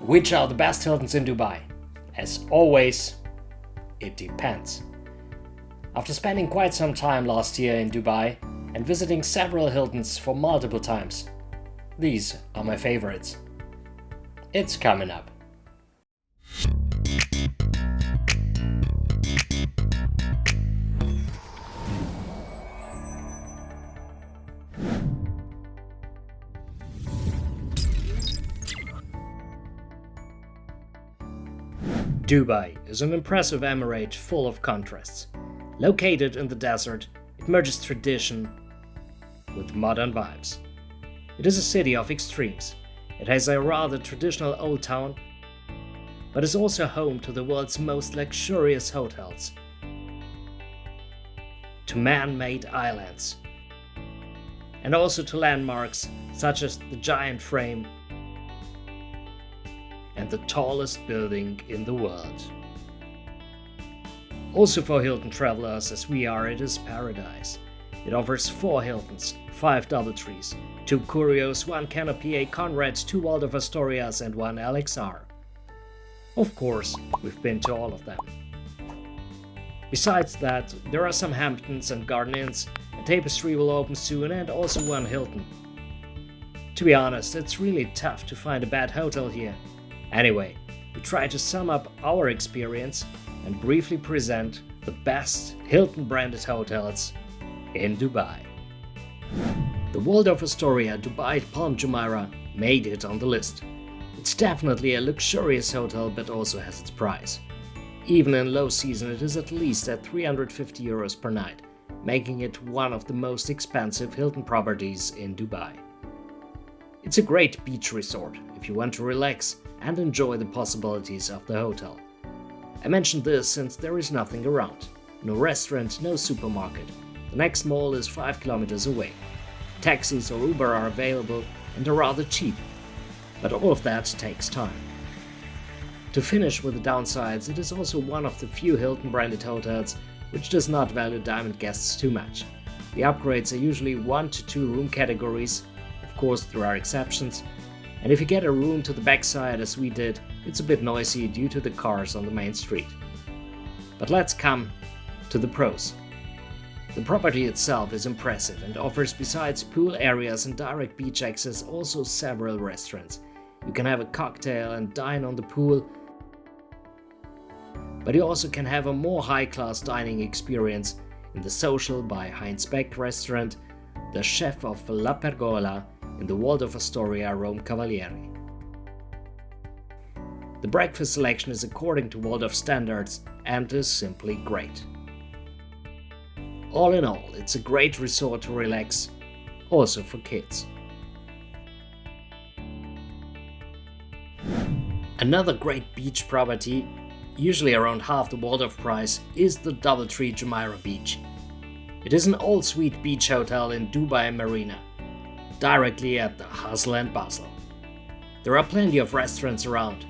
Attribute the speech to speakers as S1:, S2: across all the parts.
S1: Which are the best Hiltons in Dubai? As always, it depends. After spending quite some time last year in Dubai and visiting several Hiltons for multiple times, these are my favorites. It's coming up. Dubai is an impressive emirate full of contrasts. Located in the desert, it merges tradition with modern vibes. It is a city of extremes. It has a rather traditional old town, but is also home to the world's most luxurious hotels, to man-made islands, and also to landmarks such as the giant frame and the tallest building in the world. Also for Hilton travelers as we are, it is paradise. It offers 4 Hiltons, 5 DoubleTrees, 2 Curios, 1 Canopy, a Conrad, 2 Waldorf Astorias and 1 LXR. Of course, we've been to all of them. Besides that, there are some Hamptons and Garden Inns, a Tapestry will open soon and also 1 Hilton. To be honest, it's really tough to find a bad hotel here. Anyway, we try to sum up our experience and briefly present the best Hilton branded hotels in Dubai. The Waldorf Astoria Dubai Palm Jumeirah made it on the list. It's definitely a luxurious hotel but also has its price. Even in low season it is at least at €350 per night, making it one of the most expensive Hilton properties in Dubai. It's a great beach resort if you want to relax and enjoy the possibilities of the hotel. I mentioned this since there is nothing around. No restaurant, no supermarket. The next mall is 5 kilometers away. Taxis or Uber are available and are rather cheap. But all of that takes time. To finish with the downsides, it is also one of the few Hilton branded hotels which does not value diamond guests too much. The upgrades are usually 1 to 2 room categories. Of course, there are exceptions. And if you get a room to the backside as we did, it's a bit noisy due to the cars on the main street. But let's come to the pros. The property itself is impressive and offers, besides pool areas and direct beach access, also several restaurants. You can have a cocktail and dine on the pool, but you also can have a more high-class dining experience in the Social by Heinz Beck restaurant, the Chef of La Pergola in the Waldorf Astoria Rome Cavalieri. The breakfast selection is according to Waldorf standards and is simply great. All in all, it's a great resort to relax, also for kids. Another great beach property, usually around half the Waldorf price, is the DoubleTree Jumeirah Beach. It is an all-suite beach hotel in Dubai Marina, directly at the hustle and bustle. There are plenty of restaurants around.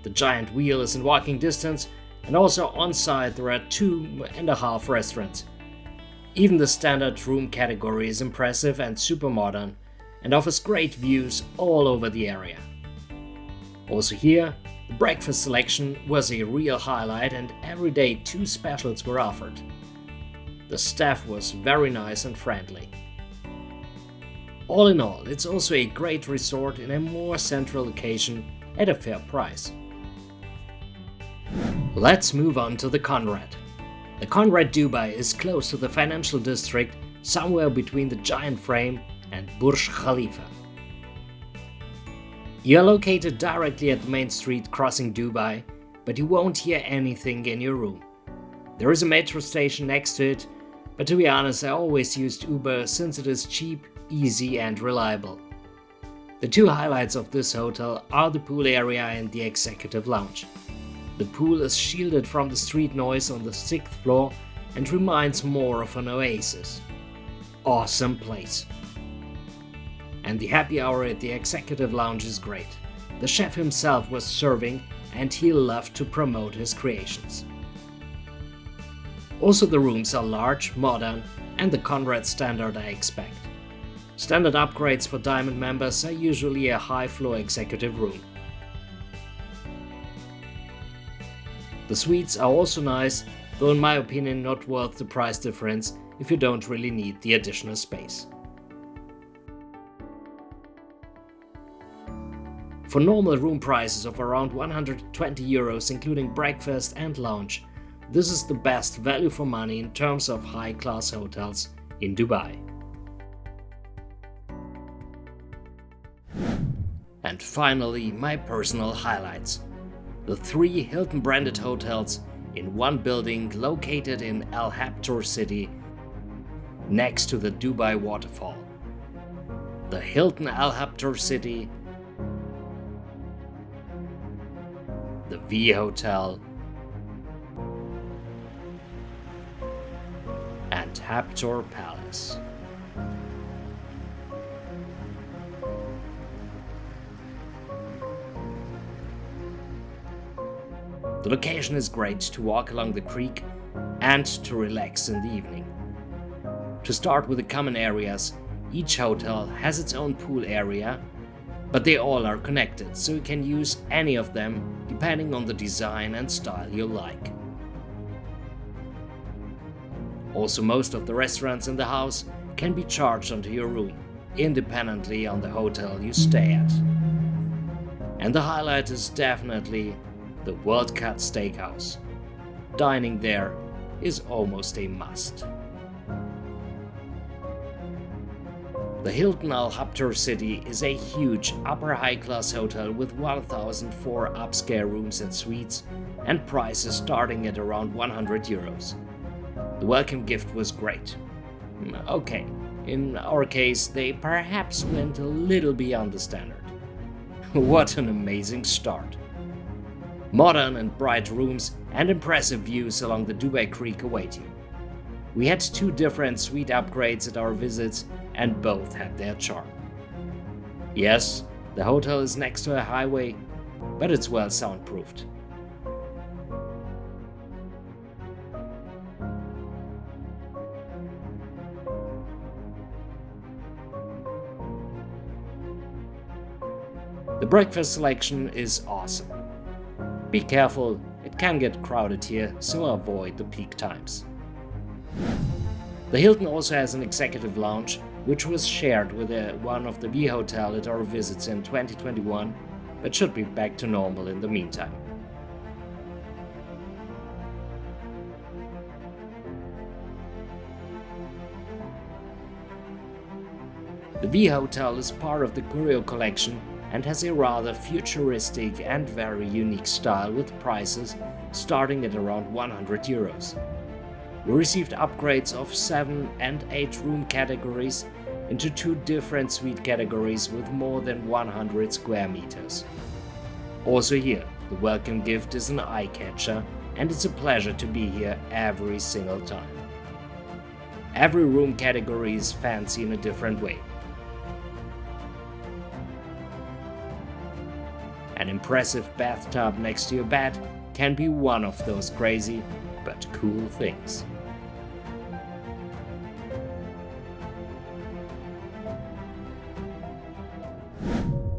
S1: The giant wheel is in walking distance, and also on site there are 2.5 restaurants. Even the standard room category is impressive and super modern and offers great views all over the area. Also here, the breakfast selection was a real highlight and every day 2 specials were offered. The staff was very nice and friendly. All in all, it's also a great resort in a more central location at a fair price. Let's move on to the Conrad. The Conrad Dubai is close to the financial district, somewhere between the giant frame and Burj Khalifa. You are located directly at the main street crossing Dubai, but you won't hear anything in your room. There is a metro station next to it, but to be honest, I always used Uber since it is cheap, easy and reliable. The 2 highlights of this hotel are the pool area and the executive lounge. The pool is shielded from the street noise on the 6th floor and reminds more of an oasis. Awesome place. And the happy hour at the executive lounge is great. The chef himself was serving and he loved to promote his creations. Also the rooms are large, modern and the Conrad standard I expect. Standard upgrades for Diamond members are usually a high-floor executive room. The suites are also nice, though in my opinion not worth the price difference if you don't really need the additional space. For normal room prices of around 120 euros including breakfast and lounge, this is the best value for money in terms of high-class hotels in Dubai. And finally, my personal highlights. The 3 Hilton branded hotels in one building located in Al Habtoor city next to the Dubai waterfall. The Hilton Al Habtoor city, the V Hotel, and Habtoor Palace. The location is great to walk along the creek and to relax in the evening. To start with the common areas, each hotel has its own pool area, but they all are connected, so you can use any of them depending on the design and style you like. Also, most of the restaurants in the house can be charged onto your room, independently on the hotel you stay at. And the highlight is definitely the World Cut Steakhouse. Dining there is almost a must. The Hilton Al Habtoor city is a huge upper high-class hotel with 1,004 upscale rooms and suites and prices starting at around 100 euros. The welcome gift was great. Okay, in our case they perhaps went a little beyond the standard. What an amazing start! Modern and bright rooms and impressive views along the Dubai Creek await you. We had 2 different suite upgrades at our visits and both had their charm. Yes, the hotel is next to a highway, but it's well soundproofed. The breakfast selection is awesome. Be careful, it can get crowded here, so avoid the peak times. The Hilton also has an executive lounge, which was shared with one of the V Hotel at our visits in 2021, but should be back to normal in the meantime. The V Hotel is part of the Curio collection and has a rather futuristic and very unique style with prices starting at around 100 euros. We received upgrades of 7 and 8 room categories into 2 different suite categories with more than 100 square meters. Also here, the welcome gift is an eye-catcher and it's a pleasure to be here every single time. Every room category is fancy in a different way. An impressive bathtub next to your bed can be one of those crazy but cool things.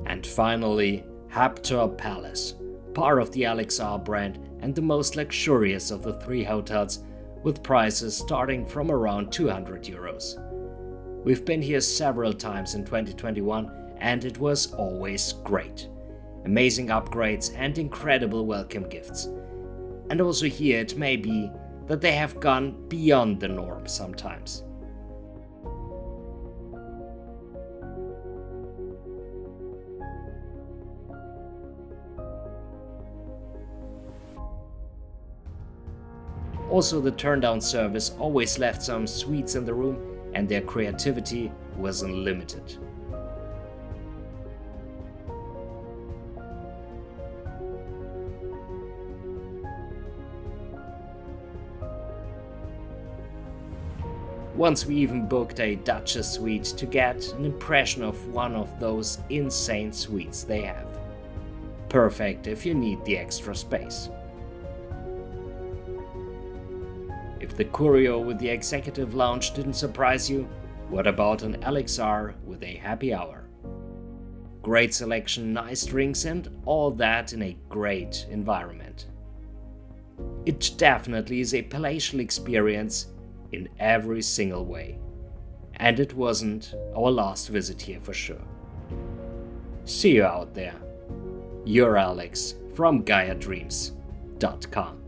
S1: And finally, Habtoor Palace, part of the LXR brand and the most luxurious of the 3 hotels, with prices starting from around 200 euros. We've been here several times in 2021 and it was always great. Amazing upgrades and incredible welcome gifts. And also here it may be that they have gone beyond the norm sometimes. Also, the turn-down service always left some sweets in the room and their creativity was unlimited. Once we even booked a Duchess suite to get an impression of one of those insane suites they have. Perfect if you need the extra space. If the Curio with the executive lounge didn't surprise you, what about an LXR with a happy hour? Great selection, nice drinks and all that in a great environment. It definitely is a palatial experience in every single way. And it wasn't our last visit here for sure. See you out there. You're Alex from GaiaDreams.com.